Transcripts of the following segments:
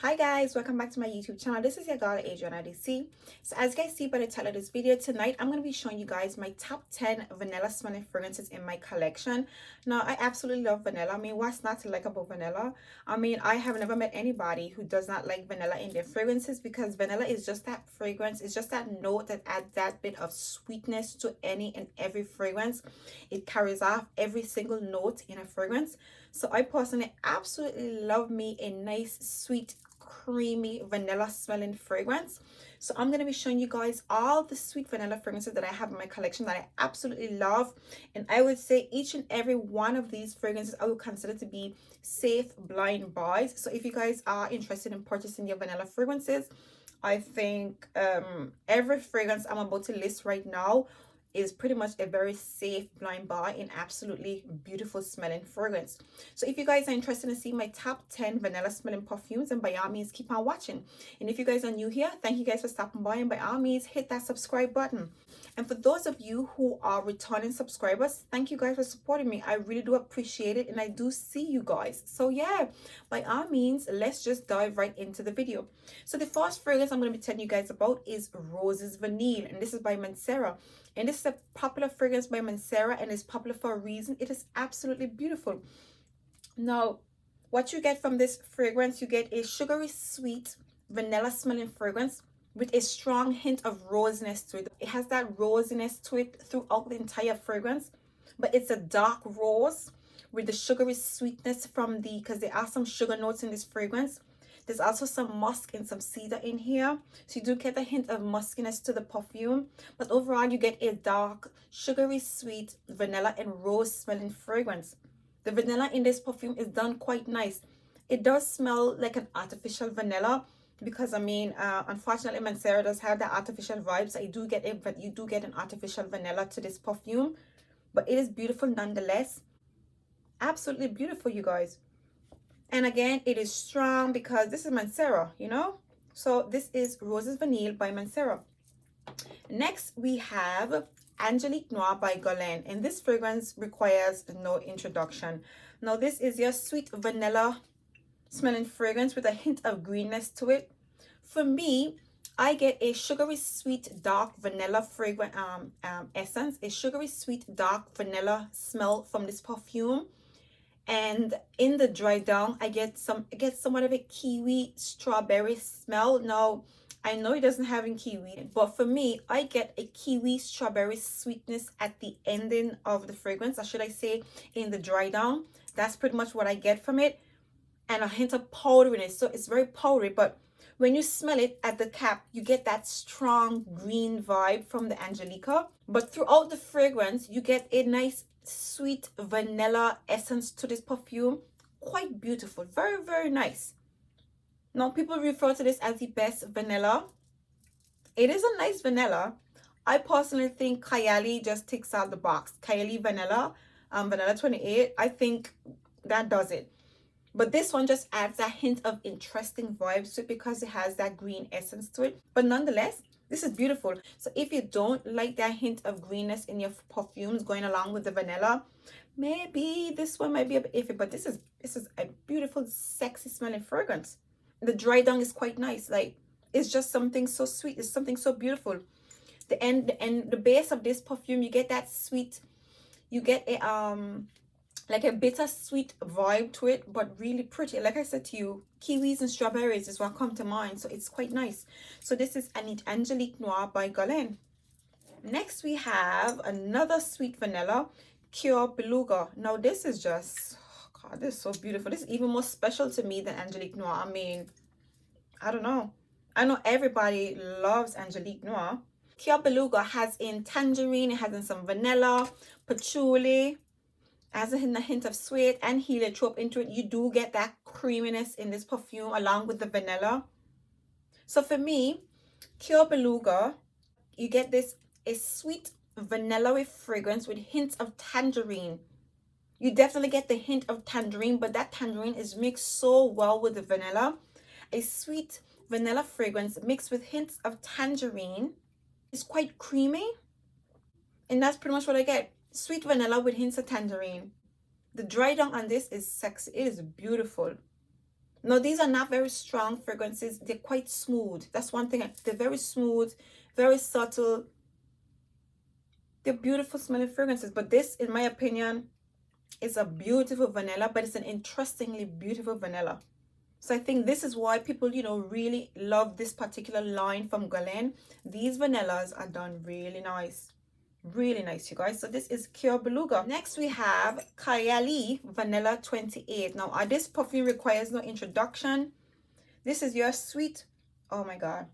Hi guys, welcome back to my YouTube channel. This is your girl Adriana DC. So as you guys see by the title of this video, tonight I'm going to be showing you guys my top 10 vanilla smelling fragrances in my collection. Now I absolutely love vanilla. I mean, what's not to like about vanilla? I mean, I have never met anybody who does not like vanilla in their fragrances, because vanilla is just that fragrance. It's just that note that adds that bit of sweetness to any and every fragrance. It carries off every single note in a fragrance. So I personally absolutely love me a nice sweet creamy vanilla smelling fragrance. So I'm going to be showing you guys all the sweet vanilla fragrances that I have in my collection that I absolutely love. And I would say each and every one of these fragrances I would consider to be safe blind buys. So if you guys are interested in purchasing your vanilla fragrances, I think every fragrance I'm about to list right now is pretty much a very safe blind buy in absolutely beautiful smelling fragrance. So if you guys are interested in seeing my top 10 vanilla smelling perfumes, then by all means keep on watching. And if you guys are new here, thank you guys for stopping by, and by all means hit that subscribe button. And for those of you who are returning subscribers, thank you guys for supporting me. I really do appreciate it, and I do see you guys. So yeah, by all means, let's just dive right into the video. So the first fragrance I'm going to be telling you guys about is Roses Vanille, and this is by Mancera. And this is a popular fragrance by Mancera, and it's popular for a reason. It is absolutely beautiful. Now, what you get from this fragrance, you get a sugary sweet vanilla smelling fragrance with a strong hint of rosiness to it. It has that rosiness to it throughout the entire fragrance, but it's a dark rose with the sugary sweetness from because there are some sugar notes in this fragrance. There's also some musk and some cedar in here, so you do get a hint of muskiness to the perfume, but overall you get a dark sugary sweet vanilla and rose smelling fragrance. The vanilla in this perfume is done quite nice. It does smell like an artificial vanilla, because I mean, unfortunately Mancera does have the artificial vibes. So you do get an artificial vanilla to this perfume, but it is beautiful nonetheless. Absolutely beautiful, you guys. And again, it is strong because this is Mancera, you know. So this is Roses Vanille by Mancera. Next we have Angelique Noir by Guerlain, and this fragrance requires no introduction. Now this is your sweet vanilla smelling fragrance with a hint of greenness to it. For me, I get a sugary sweet dark vanilla fragrance essence, a sugary sweet dark vanilla smell from this perfume. And in the dry down, I get somewhat of a kiwi strawberry smell. Now I know it doesn't have in kiwi, but for me, I get a kiwi strawberry sweetness at the ending of the fragrance, or should I say in the dry down. That's pretty much what I get from it, and a hint of powderiness. So it's very powdery, but when you smell it at the cap, you get that strong green vibe from the Angelica. But throughout the fragrance, you get a nice sweet vanilla essence to this perfume. Quite beautiful, very, very nice. Now people refer to this as the best vanilla. It is a nice vanilla. I personally think Kayali just ticks out the box. Kayali vanilla, vanilla 28, I think that does it. But this one just adds a hint of interesting vibes to it because it has that green essence to it. But nonetheless, this is beautiful. So if you don't like that hint of greenness in your perfumes going along with the vanilla, maybe this one might be a bit iffy. But this is a beautiful, sexy smelling fragrance. The dry down is quite nice. Like, it's just something so sweet. It's something so beautiful. The base of this perfume, you get that sweet. You get a like a bittersweet vibe to it, but really pretty. Like I said to you, kiwis and strawberries is what come to mind, so it's quite nice. So this is Angelique Noir by Guerlain. Next we have another sweet vanilla, Cuer Beluga. Now this is just, oh God, this is so beautiful. This is even more special to me than Angelique Noir. I mean, I don't know. I know everybody loves Angelique Noir. Cuer Beluga has in tangerine, it has in some vanilla, patchouli, as a hint of sweet and heliotrope into it. You do get that creaminess in this perfume along with the vanilla. So for me, Cuer Beluga, you get a sweet vanilla fragrance with hints of tangerine. You definitely get the hint of tangerine, but that tangerine is mixed so well with the vanilla. A sweet vanilla fragrance mixed with hints of tangerine. It's quite creamy, and that's pretty much what I get. Sweet vanilla with hints of tangerine. The dry down on this is sexy. It is beautiful. No, these are not very strong fragrances. They're quite smooth. That's one thing. They're very smooth, very subtle. They're beautiful smelling fragrances. But this, in my opinion, is a beautiful vanilla, but it's an interestingly beautiful vanilla. So I think this is why people, you know, really love this particular line from Guerlain. These vanillas are done really nice. Really nice, you guys. So this is Cuer Beluga. Next we have Kayali Vanilla 28. Now this perfume requires no introduction. This is your sweet, oh my god,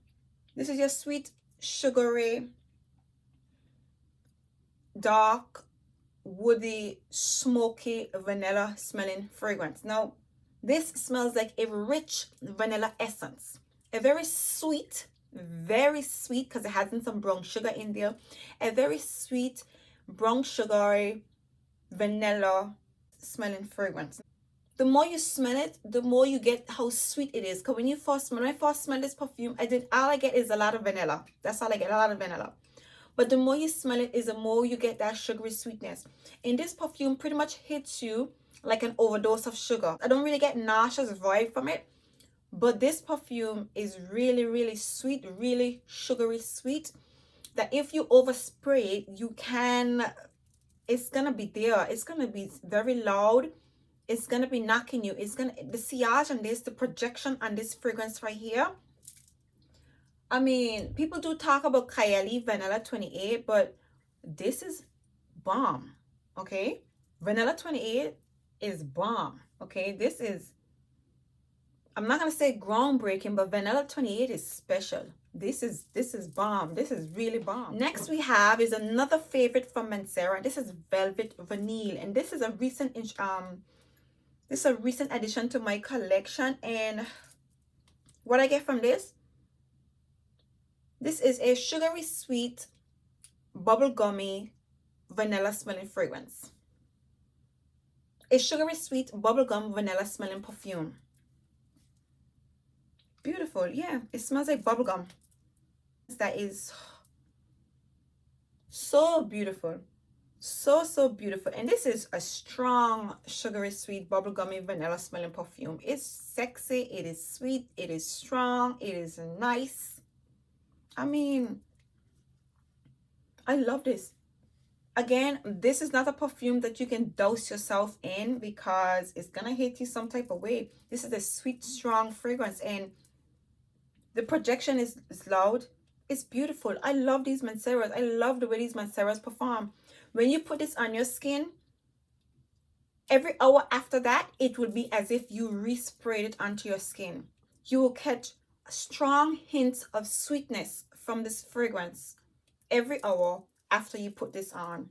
this is your sweet, sugary, dark, woody, smoky vanilla smelling fragrance. Now this smells like a rich vanilla essence, a very sweet because it has some brown sugar in there, a very sweet brown sugary vanilla smelling fragrance. The more you smell it, the more you get how sweet it is. Because when I first smell this perfume, all I get is a lot of vanilla. That's all I get, a lot of vanilla. But the more you smell it, is the more you get that sugary sweetness. And this perfume pretty much hits you like an overdose of sugar. I don't really get nauseous vibe from it. But this perfume is really, really sweet, really sugary sweet. That if you overspray it, it's gonna be there. It's gonna be very loud. It's gonna be knocking you. The sillage on this, the projection on this fragrance right here. I mean, people do talk about Kayali Vanilla 28, but this is bomb, okay? Vanilla 28 is bomb, okay? This is, I'm not gonna say groundbreaking, but Vanilla 28 is special. This is bomb. This is really bomb. Next we have is another favorite from Mancera. This is Velvet Vanille, and this is a recent addition to my collection. And what I get from this is a sugary sweet, bubblegummy, vanilla smelling fragrance. A sugary sweet, bubblegum, vanilla smelling perfume. Beautiful. Yeah, it smells like bubblegum. That is so beautiful. So beautiful. And this is a strong, sugary, sweet, bubblegummy, vanilla smelling perfume. It's sexy, it is sweet, it is strong, it is nice. I mean, I love this. Again, this is not a perfume that you can douse yourself in because it's gonna hit you some type of way. This is a sweet, strong fragrance, and the projection is loud. It's beautiful. I love these Manceras. I love the way these Manceras perform. When you put this on your skin, every hour after that, it will be as if you resprayed it onto your skin. You will catch strong hints of sweetness from this fragrance every hour after you put this on.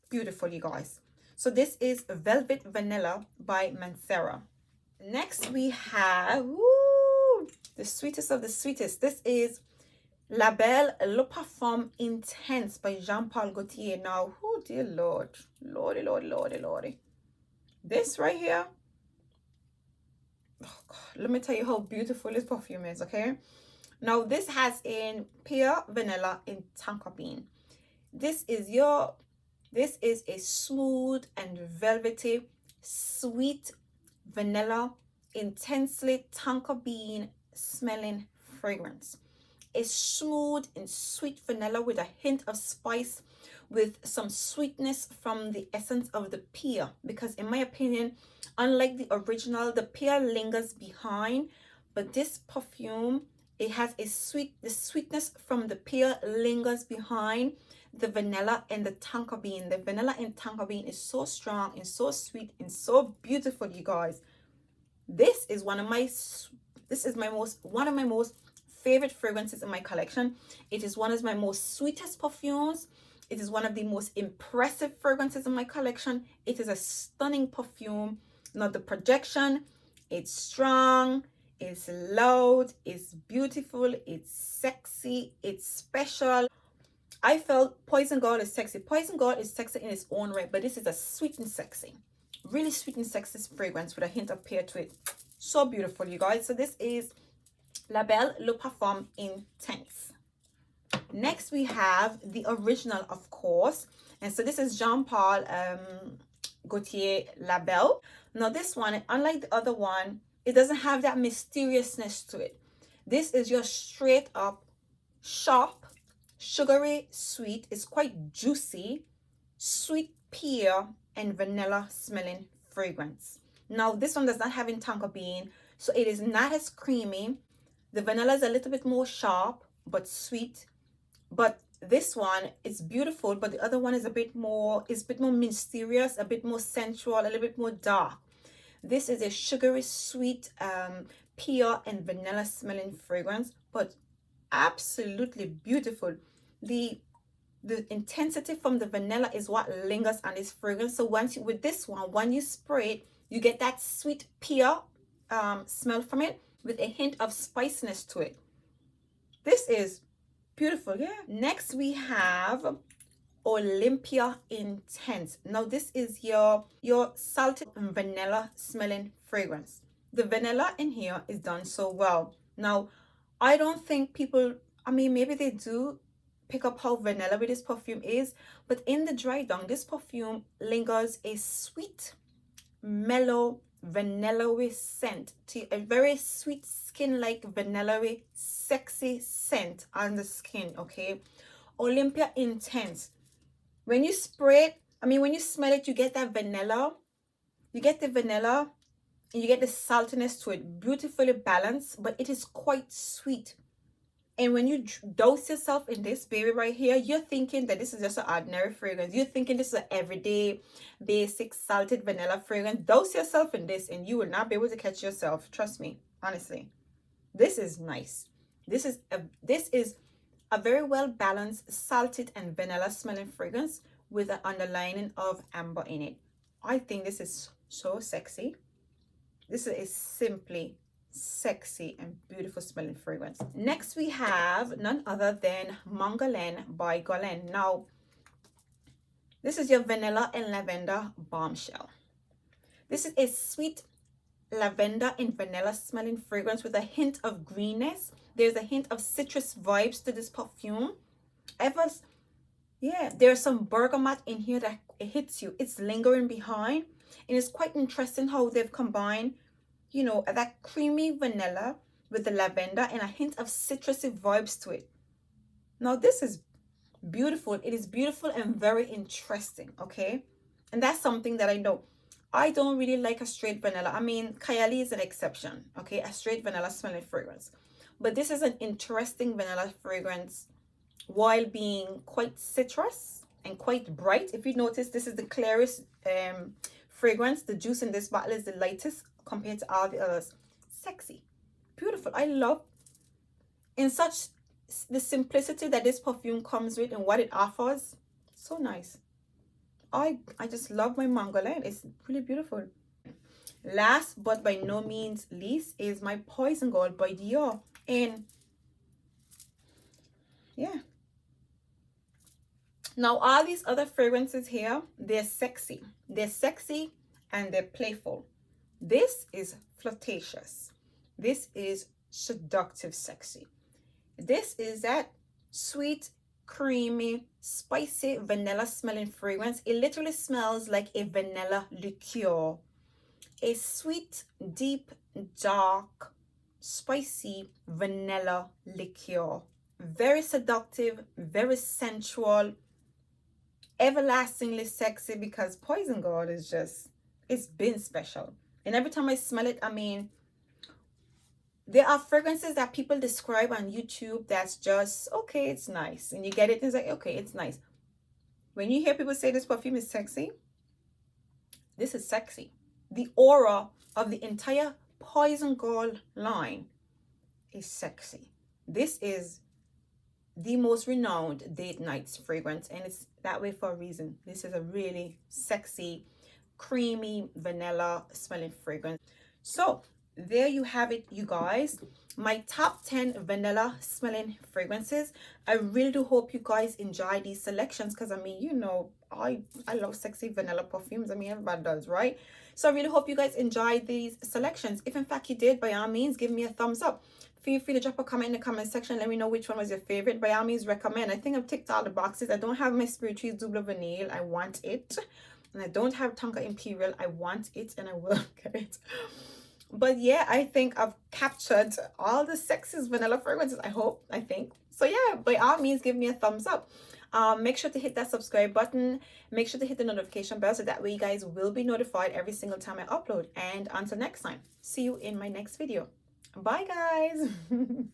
Beautiful, you guys. So this is Velvet Vanilla by Mancera. Next we have the sweetest of the sweetest. This is La Belle Le Parfum Intense by Jean-Paul Gaultier. Now, oh dear Lord, Lordy. This right here, oh God, let me tell you how beautiful this perfume is, okay? Now, this has in pure vanilla in tonka bean. This is a smooth and velvety, sweet vanilla, intensely tonka bean smelling fragrance. A smooth and sweet vanilla with a hint of spice, with some sweetness from the essence of the pear, because in my opinion, unlike the original, the pear lingers behind, but this perfume, it has the sweetness from the pear lingers behind the vanilla and the tonka bean. The vanilla and tonka bean is so strong and so sweet and so beautiful, you guys. This is one of my most favorite fragrances in my collection. It is one of my most sweetest perfumes. It is one of the most impressive fragrances in my collection. It is a stunning perfume. Not the projection, it's strong, it's loud, it's beautiful, it's sexy, it's special. I felt Poison Girl is sexy. Poison Girl is sexy in its own right, but this is a sweet and sexy, really sweet and sexy fragrance with a hint of pear to it. So beautiful, you guys. So this is La Belle Le Parfum Intense. Next we have the original, of course, and so this is Jean-Paul Gaultier La Belle. Now this one, unlike the other one, It doesn't have that mysteriousness to it. This is your straight up, sharp, sugary, sweet. It's quite juicy, sweet pear and vanilla smelling fragrance. Now, this one does not have in tonka bean, so it is not as creamy. The vanilla is a little bit more sharp, but sweet. But this one is beautiful, but the other one is a bit more mysterious, a bit more sensual, a little bit more dark. This is a sugary, sweet, pear and vanilla smelling fragrance, but absolutely beautiful. The intensity from the vanilla is what lingers on this fragrance. So once you, with this one, when you spray it, you get that sweet pear smell from it with a hint of spiciness to it. This is beautiful. Yeah. Next we have Olympea Intense. Now this is your salted vanilla smelling fragrance. The vanilla in here is done so well. Now I don't think people, I mean, maybe they do pick up how vanilla with this perfume is, but in the dry down, this perfume lingers a sweet, mellow, vanilla-y scent to a very sweet skin-like vanilla-y sexy scent on the skin. Okay, Olympea Intense. When you spray it, I mean, when you smell it, you get that vanilla. You get the vanilla and you get the saltiness to it. Beautifully balanced, but it is quite sweet. And when you dose yourself in this baby right here, you're thinking that this is just an ordinary fragrance. You're thinking this is an everyday, basic, salted vanilla fragrance. Dose yourself in this and you will not be able to catch yourself. Trust me, honestly. This is nice. This is a very well balanced, salted and vanilla smelling fragrance with an underlining of amber in it. I think this is so sexy. This is simply sexy and beautiful smelling fragrance. Next we have none other than Guerlain by Guerlain. Now this is your vanilla and lavender bombshell. This is a sweet lavender and vanilla smelling fragrance with a hint of greenness. There's a hint of citrus vibes to this perfume. Yeah, there's some bergamot in here that it hits you. It's lingering behind, and it's quite interesting how they've combined, you know, that creamy vanilla with the lavender and a hint of citrusy vibes to it. Now this is beautiful. It is beautiful and very interesting. Okay, and that's something that I know. I don't really like a straight vanilla. I mean, Kayali is an exception. Okay, a straight vanilla smelling fragrance, but this is an interesting vanilla fragrance while being quite citrus and quite bright. If you notice, this is the clearest fragrance. The juice in this bottle is the lightest compared to all the others. Sexy, beautiful. I love in such the simplicity that this perfume comes with and what it offers. So nice. I just love my Guerlain. It's really beautiful. Last but by no means least is my Poison Gold by Dior. And yeah, now all these other fragrances here, they're sexy. They're sexy and they're playful. This is flirtatious. This is seductive sexy. This is that sweet, creamy, spicy vanilla smelling fragrance. It literally smells like a vanilla liqueur. A sweet, deep, dark, spicy vanilla liqueur. Very seductive, very sensual, everlastingly sexy, because Poison Gold is just, it's been special. And every time I smell it, I mean, there are fragrances that people describe on YouTube that's just, okay, it's nice. And you get it, and it's like, okay, it's nice. When you hear people say this perfume is sexy, this is sexy. The aura of the entire Poison Gold line is sexy. This is the most renowned date nights fragrance, and it's that way for a reason. This is a really sexy, creamy, vanilla smelling fragrance. So there you have it, you guys, my top 10 vanilla smelling fragrances. I really do hope you guys enjoy these selections, because I mean, you know, I love sexy vanilla perfumes. I mean, everybody does, right? So I really hope you guys enjoyed these selections. If in fact you did, by all means, give me a thumbs up. Feel free to drop a comment in the comment section. Let me know which one was your favorite. By all means, recommend. I think I've ticked all the boxes. I don't have my Spirituous Double Vanille. I want it. And I don't have Tonka Imperial. I want it and I will get it. But yeah, I think I've captured all the sexiest vanilla fragrances. I hope, I think. So yeah, by all means, give me a thumbs up. Make sure to hit that subscribe button. Make sure to hit the notification bell so that way you guys will be notified every single time I upload. And until next time, see you in my next video. Bye, guys.